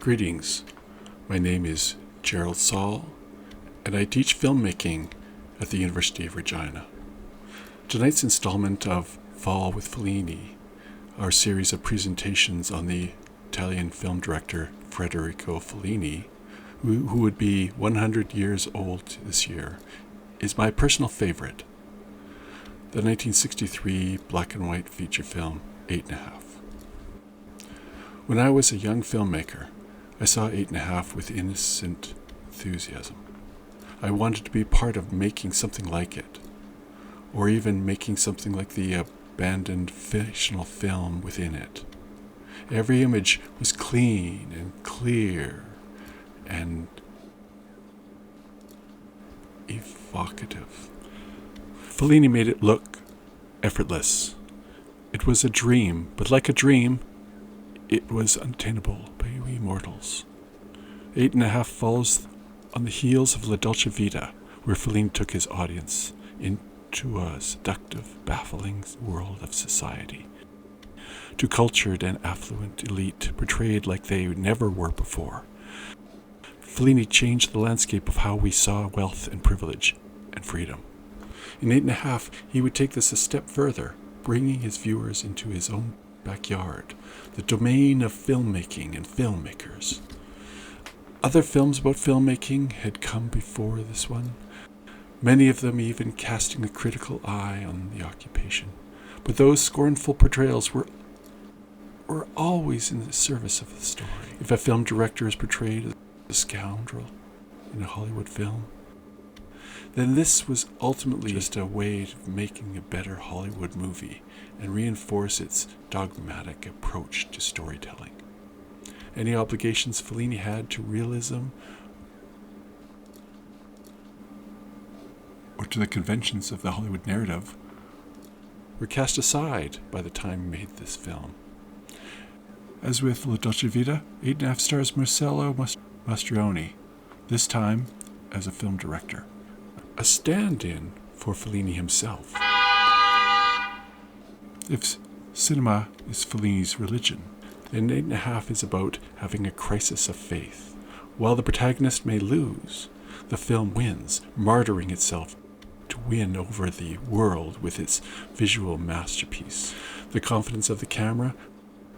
Greetings, my name is Gerald Saul, and I teach filmmaking at the University of Regina. Tonight's installment of Fall with Fellini, our series of presentations on the Italian film director Federico Fellini, who would be 100 years old this year, is my personal favorite, the 1963 black and white feature film 8½. When I was a young filmmaker, I saw 8½, with innocent enthusiasm. I wanted to be part of making something like it, or even making something like the abandoned fictional film within it. Every image was clean and clear and evocative. Fellini made it look effortless. It was a dream, but like a dream, it was unattainable by we mortals. 8½, follows on the heels of La Dolce Vita, where Fellini took his audience into a seductive, baffling world of society, to cultured and affluent elite portrayed like they never were before. Fellini changed the landscape of how we saw wealth and privilege and freedom. In 8½, he would take this a step further, bringing his viewers into his own backyard, the domain of filmmaking and filmmakers. Other films about filmmaking had come before this one, many of them even casting a critical eye on the occupation. But those scornful portrayals were always in the service of the story. If a film director is portrayed as a scoundrel in a Hollywood film, then this was ultimately just a way of making a better Hollywood movie and reinforce its dogmatic approach to storytelling. Any obligations Fellini had to realism or to the conventions of the Hollywood narrative were cast aside by the time he made this film. As with La Dolce Vita, 8½, stars Marcello Mastroianni, this time as a film director, a stand-in for Fellini himself. If cinema is Fellini's religion, then 8½, is about having a crisis of faith. While the protagonist may lose, the film wins, martyring itself to win over the world with its visual masterpiece. The confidence of the camera,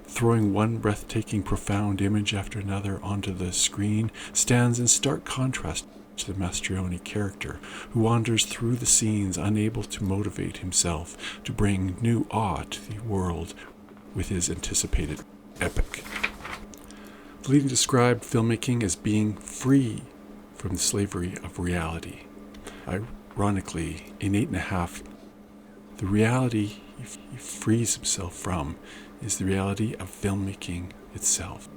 throwing one breathtaking, profound image after another onto the screen, stands in stark contrast to the Mastroianni character, who wanders through the scenes unable to motivate himself to bring new awe to the world with his anticipated epic. Fellini described filmmaking as being free from the slavery of reality. Ironically, in 8½, the reality he frees himself from is the reality of filmmaking itself.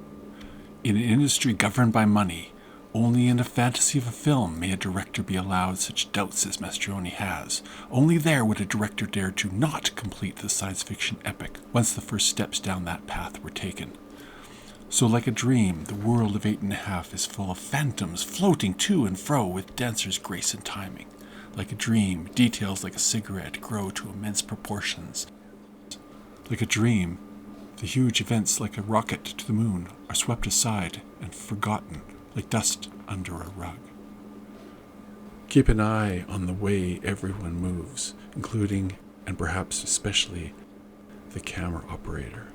In an industry governed by money, only in the fantasy of a film may a director be allowed such doubts as Mastroianni has. Only there would a director dare to not complete the science fiction epic once the first steps down that path were taken. So like a dream, the world of 8½, is full of phantoms floating to and fro with dancer's grace and timing. Like a dream, details like a cigarette grow to immense proportions. Like a dream, the huge events like a rocket to the moon are swept aside and forgotten, like dust under a rug. Keep an eye on the way everyone moves, including, and perhaps especially, the camera operator.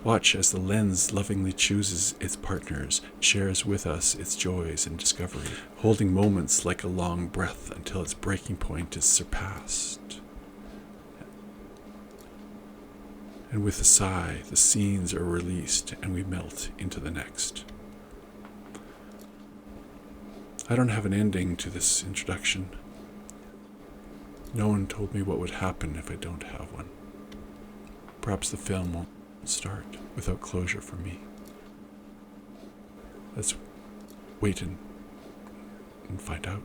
Watch as the lens lovingly chooses its partners, shares with us its joys and discovery, holding moments like a long breath until its breaking point is surpassed. And with a sigh, the scenes are released and we melt into the next. I don't have an ending to this introduction. No one told me what would happen if I don't have one. Perhaps the film won't start without closure for me. Let's wait and find out.